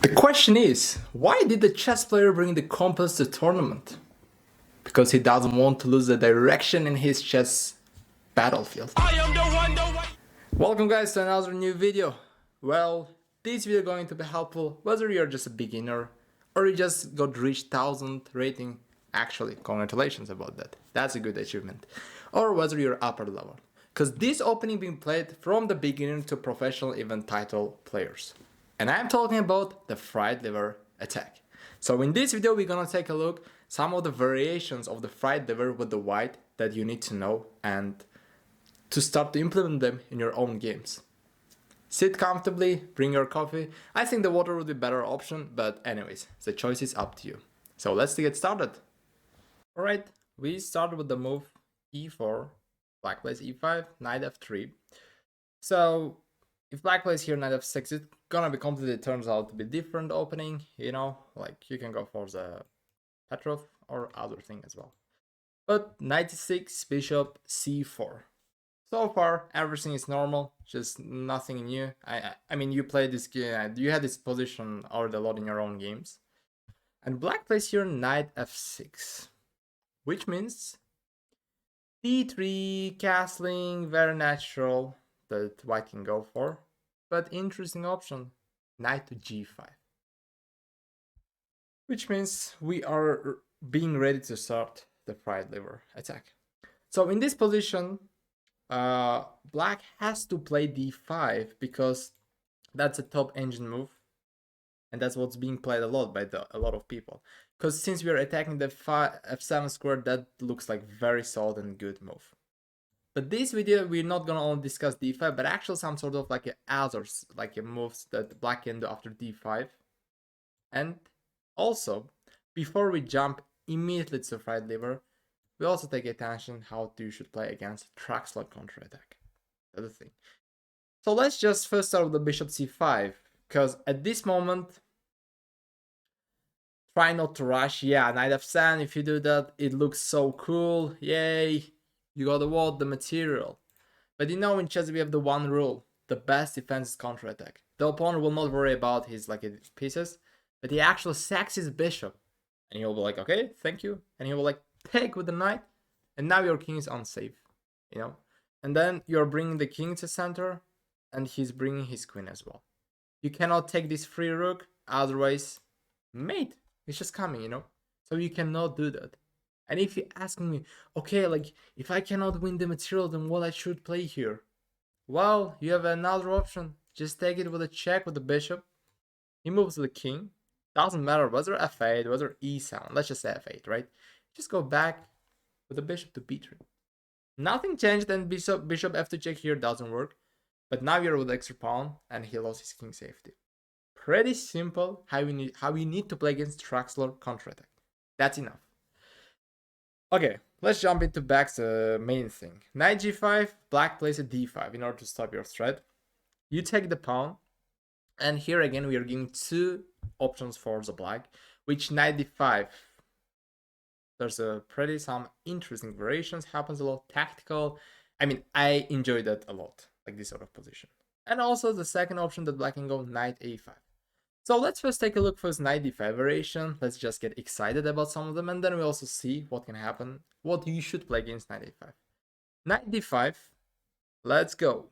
The question is, why did the chess player bring the compass to tournament? Because he doesn't want to lose the direction in his chess battlefield. Welcome guys to another new video. Well, this video is going to be helpful whether you're just a beginner or you just got reached 1000 rating. Actually, congratulations about that. That's a good achievement. Or whether you're upper level. Because this opening being played from the beginner to professional event title players. And I'm talking about the fried liver attack. So in this video we're gonna take a look some of the variations of the fried liver with the white that you need to know and to start to implement them in your own games. Sit comfortably, bring your coffee. I think the water would be a better option, but anyways, the choice is up to you. So let's get started. Alright, we start with the move e4, black plays e5, knight f3. So if black plays here knight f6, it's gonna be completely turns out to be different opening, you know, like you can go for the Petrov or other thing as well. But knight e6, bishop c4. So far everything is normal, just nothing new. I mean you played this game, you had this position already a lot in your own games. And black plays here knight f6, which means d3 castling, very natural that white can go for, but interesting option, knight to g5, which means we are being ready to start the fried liver attack. So in this position, black has to play d5 because that's a top engine move, and that's what's being played a lot by a lot of people. Because since we are attacking the f7 square, that looks like very solid and good move. But this video we're not gonna only discuss d5, but actually some sort of like others, like moves that black can do after d5. And also, before we jump immediately to fried liver, we also take attention how you should play against Traxler counterattack. That's the thing. So let's just first start with the bishop c5, because at this moment, try not to rush. Yeah, knight f7, if you do that, it looks so cool. Yay, you got the material. But you know in chess we have the one rule, the best defense is counterattack. The opponent will not worry about his pieces, but he actually sacks his bishop. And he'll be like, okay, thank you. And he will like take with the knight, and now your king is unsafe, you know? And then you're bringing the king to center, and he's bringing his queen as well. You cannot take this free rook, otherwise, mate, it's just coming, you know? So you cannot do that. And if you ask me, okay, like, if I cannot win the material, then what I should play here? Well, you have another option. Just take it with a check with the bishop. He moves the king. Doesn't matter whether f8, whether e7. Let's just say f8, right? Just go back with the bishop to b3. Nothing changed, and bishop f2 check here doesn't work. But now you're with extra pawn, and he lost his king safety. Pretty simple how you need to play against Traxler counterattack. That's enough. Okay, let's jump into back to the main thing. Knight g5, black plays a d5 in order to stop your threat. You take the pawn, and here again we are giving two options for the black, which knight d5. There's a pretty some interesting variations, happens a lot, tactical. I mean, I enjoy that a lot, like this sort of position. And also the second option that black can go knight a5. So let's first take a look for this knight d5 variation. Let's just get excited about some of them, and then we also see what can happen, what you should play against knight a5. Knight d5, let's go.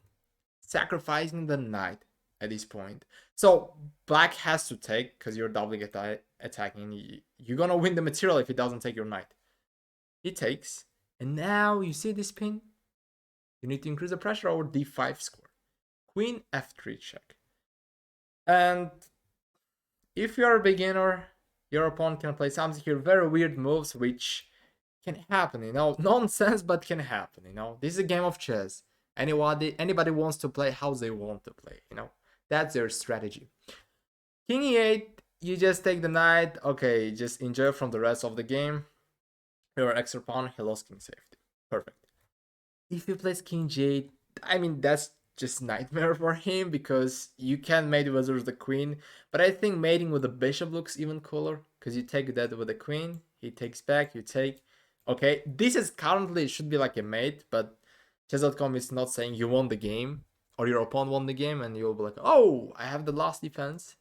Sacrificing the knight at this point. So black has to take, because you're doubling attacking. You're gonna win the material if he doesn't take your knight. He takes, and now you see this pin? You need to increase the pressure over d5 square. Queen f3 check. And if you're a beginner, your opponent can play something here, very weird moves, which can happen, you know, nonsense, but can happen, you know. This is a game of chess. Anybody wants to play how they want to play, you know. That's their strategy. King e8, you just take the knight. Okay, just enjoy from the rest of the game. Your extra pawn, he lost king safety. Perfect. If he plays king g8, I mean, that's just nightmare for him because you can mate with the queen. But I think mating with the bishop looks even cooler because you take that with the queen. He takes back, you take. Okay, this is currently, it should be like a mate, but chess.com is not saying you won the game or your opponent won the game, and you'll be like, oh, I have the last defense.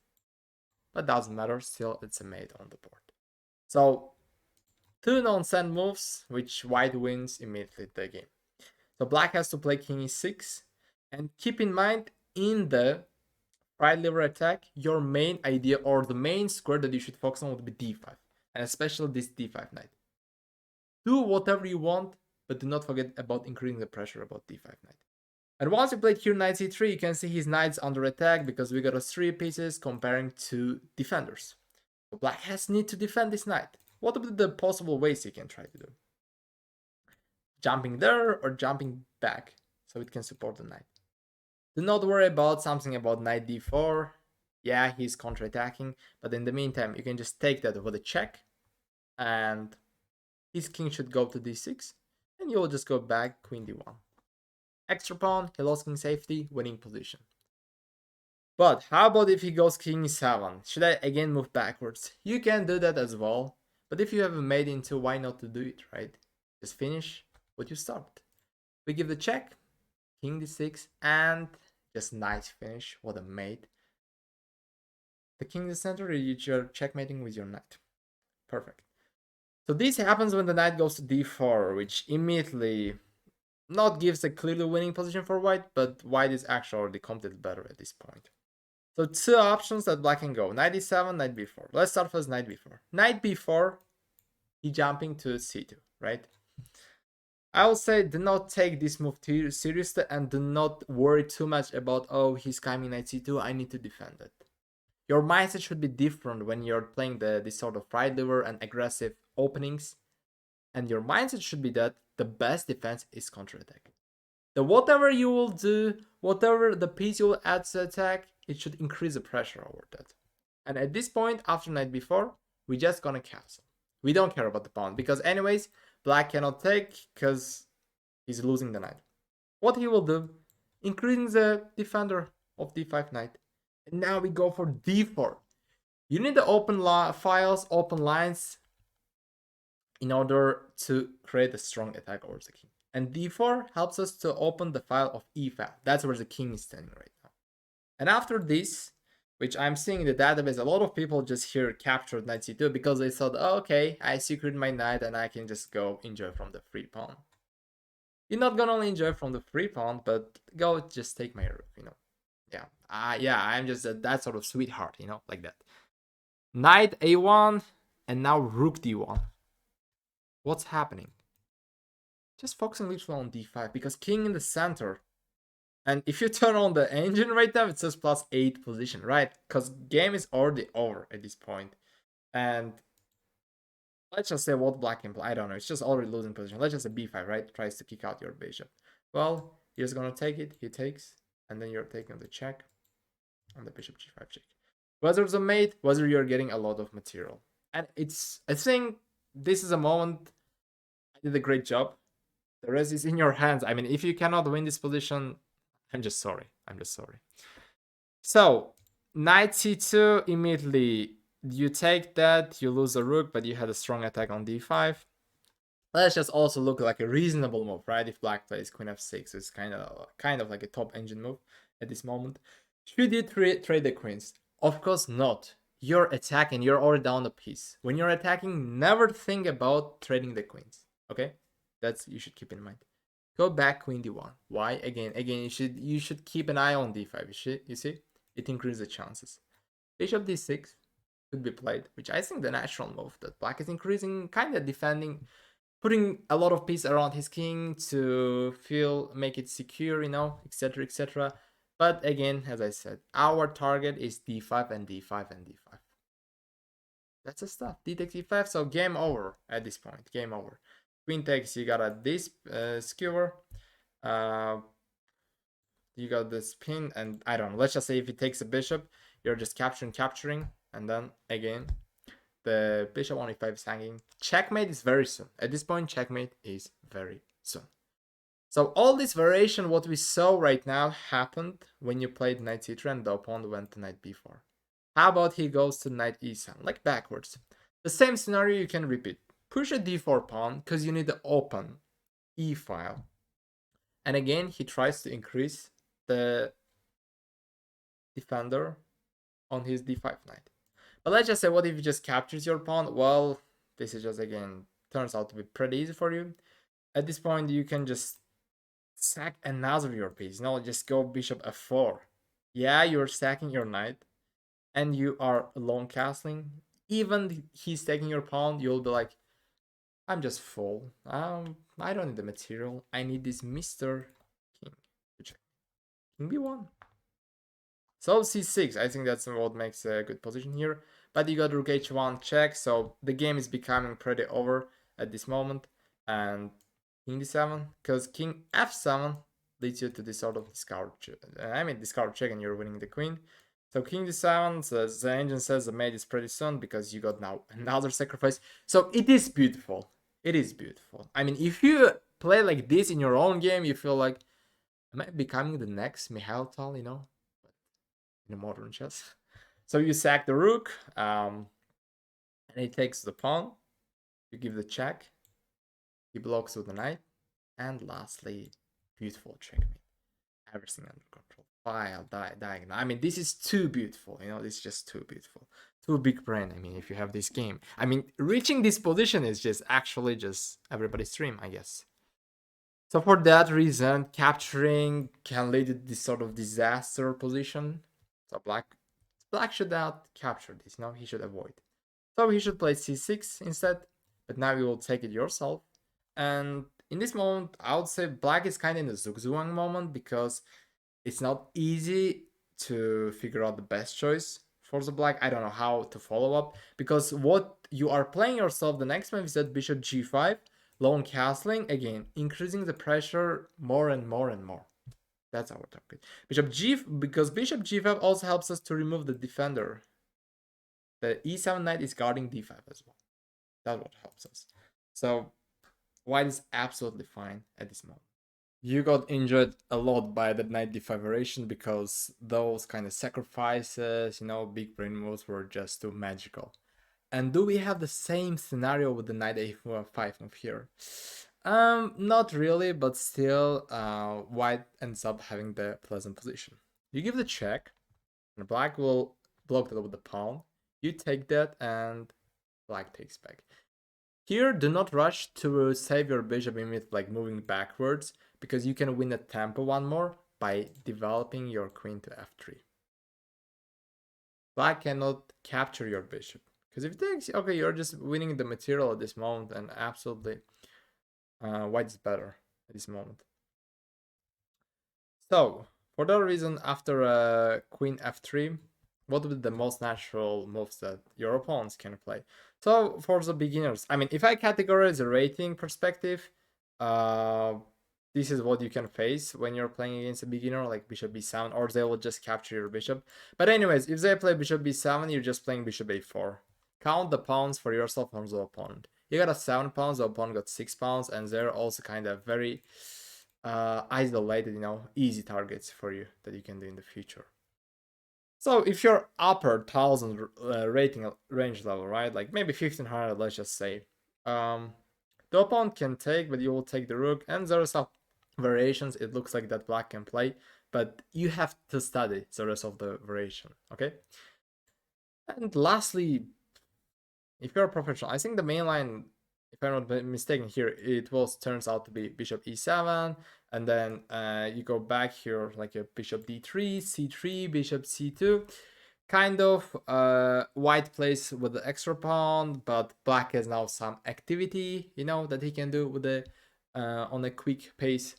but doesn't matter, still it's a mate on the board. So 2 non-send moves, which white wins immediately the game. So black has to play king e6, and keep in mind, in the right lever attack, your main idea or the main square that you should focus on would be d5, and especially this d5 knight. Do whatever you want, but do not forget about increasing the pressure about d5 knight. And once you played here knight c3, you can see his knight's under attack because we got a 3 pieces comparing to defenders. So black has need to defend this knight. What are the possible ways he can try to do? Jumping there or jumping back so it can support the knight. Do not worry about something about knight d4. Yeah, he's counterattacking, but in the meantime, you can just take that with a check, and his king should go to d6, and you'll just go back, queen d1. Extra pawn, he lost king safety, winning position. But how about if he goes king e7? Should I again move backwards? You can do that as well, but if you have a mate into, why not to do it, right? Just finish what you started. We give the check, king d6, and just nice finish. What a mate. The king in the center, you're checkmating with your knight. Perfect. So this happens when the knight goes to d4, which immediately not gives a clearly winning position for white, but white is actually already completely better at this point. So 2 options that black can go. Knight e7, knight b4. Let's start first knight b4. Knight b4, he jumping to c2, right? I will say do not take this move too seriously and do not worry too much about, oh, he's coming knight c2, I need to defend it. Your mindset should be different when you're playing this sort of right lever and aggressive openings. And your mindset should be that the best defense is counterattack. That whatever you will do, whatever the piece you will add to attack, it should increase the pressure over that. And at this point, after knight b4, we're just gonna castle. We don't care about the pawn, because anyways, black cannot take because he's losing the knight. What he will do, increasing the defender of d5 knight. And now we go for d4. You need the open files, open lines in order to create a strong attack over the king. And d4 helps us to open the file of e file. That's where the king is standing right now. And after this, which I'm seeing in the database, a lot of people just here captured knight c2 because they thought, oh, okay, I secured my knight and I can just go enjoy from the free pawn. You're not gonna only enjoy from the free pawn, but go just take my rook, you know. Yeah, I'm just that sort of sweetheart, you know, like that. Knight a1 and now rook d1. What's happening? Just focusing literally on d5 because king in the center. And if you turn on the engine right now, it says +8 position, right? Because game is already over at this point. And let's just say what black can play. I don't know. It's just already losing position. Let's just say b5, right? Tries to kick out your bishop. Well, he's going to take it. He takes. And then you're taking the check. And the bishop g5 check. Whether it's a mate, whether you're getting a lot of material. And I think this is a moment I did a great job. The rest is in your hands. I mean, if you cannot win this position, I'm just sorry. So, knight c2, immediately you take that, you lose a rook, but you had a strong attack on d5. Let's just also look like a reasonable move, right? If black plays queen f6, it's kind of like a top engine move at this moment. Should you trade the queens? Of course not. You're attacking, you're already down a piece. When you're attacking, never think about trading the queens, okay? That's you should keep in mind. Go back queen d1. Why? Again, you should keep an eye on d5. You see? It increases the chances. Bishop d6 could be played, which I think the natural move that black is increasing, kind of defending, putting a lot of piece around his king to make it secure, you know, etc, etc. But again, as I said, our target is d5 and d5 and d5. That's the stuff. D takes e5, so game over at this point. Game over. Queen takes, you got this skewer. You got the spin, and I don't know. Let's just say if it takes a bishop, you're just capturing, and then again, the bishop on e5 is hanging. Checkmate is very soon. At this point, checkmate is very soon. So all this variation, what we saw right now, happened when you played knight c3 and the opponent went to knight b4. How about he goes to knight e7, like backwards? The same scenario you can repeat. Push a d4 pawn because you need to open e file. And again, he tries to increase the defender on his d5 knight. But let's just say, what if you just captures your pawn? Well, this is just, again, turns out to be pretty easy for you. At this point, you can just sack another your piece. No, just go bishop f4. Yeah, you're sacking your knight, and you are long castling. Even he's taking your pawn, you'll be like, I'm just full. I don't need the material. I need this Mr. King. King b1. So c6, I think that's what makes a good position here. But you got rook h1 check, so the game is becoming pretty over at this moment. And king d7, because king f7 leads you to this sort of discard check, and you're winning the queen. So king d7, the engine says the mate is pretty soon, because you got now another sacrifice. So it is beautiful. It is beautiful. I mean, if you play like this in your own game, you feel like, am I becoming the next Mikhail Tal, in a modern chess? So you sack the rook, and he takes the pawn. You give the check. He blocks with the knight. And lastly, beautiful checkmate. Everything under control. File, diagonal. I mean, this is too beautiful. This is just too beautiful. Too big brain. I mean, if you have this game. I mean, reaching this position is just actually just everybody's dream, I guess. So for that reason, capturing can lead to this sort of disaster position. So black should not capture this. He should avoid. So he should play c6 instead. But now you will take it yourself. And in this moment, I would say black is kind of in the zugzwang moment, because it's not easy to figure out the best choice for the black. I don't know how to follow up, because what you are playing yourself the next move is that bishop g5, long castling, again, increasing the pressure more and more and more. That's our target. Because bishop g5 also helps us to remove the defender. The e7 knight is guarding d5 as well. That's what helps us. So white is absolutely fine at this moment. You got injured a lot by the knight d5 variation, because those kind of sacrifices, big brain moves were just too magical. And do we have the same scenario with the knight a5 move here? Not really, but still, white ends up having the pleasant position. You give the check, and black will block that with the pawn. You take that, and black takes back. Here, do not rush to save your bishop image, like moving backwards, because you can win a tempo one more by developing your queen to f3. Black cannot capture your bishop, because if it takes, okay, you're just winning the material at this moment, and absolutely white is better at this moment. So, for that reason, after queen f3, what would be the most natural moves that your opponents can play? So, for the beginners, I mean, if I categorize a rating perspective, this is what you can face when you're playing against a beginner, like bishop b7, or they will just capture your bishop. But anyways, if they play bishop b7, you're just playing bishop a4. Count the pawns for yourself or the opponent. You got a 7 pawns, the opponent got 6 pawns, and they're also kind of very isolated, easy targets for you that you can do in the future. So if you're upper 1000 rating range level, right, like maybe 1500, let's just say, the opponent can take, but you will take the rook, and there are some variations it looks like that black can play, but you have to study the rest of the variation, okay? And lastly, if you're a professional, I think the main line, if I'm not mistaken here, it turns out to be bishop e7, and then you go back here like a bishop d3, c3, bishop c2. Kind of white plays with the extra pawn, but black has now some activity, that he can do with the on a quick pace.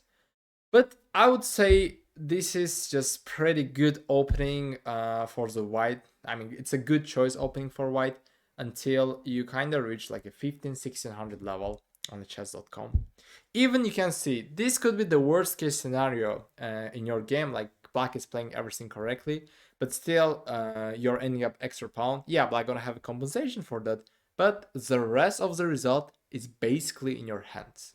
But I would say this is just pretty good opening for the white. I mean, it's a good choice opening for white until you kind of reach like a 1600 level on the chess.com. Even you can see this could be the worst case scenario in your game, like black is playing everything correctly, but still you're ending up extra pawn. Yeah, black gonna have a compensation for that, but the rest of the result is basically in your hands.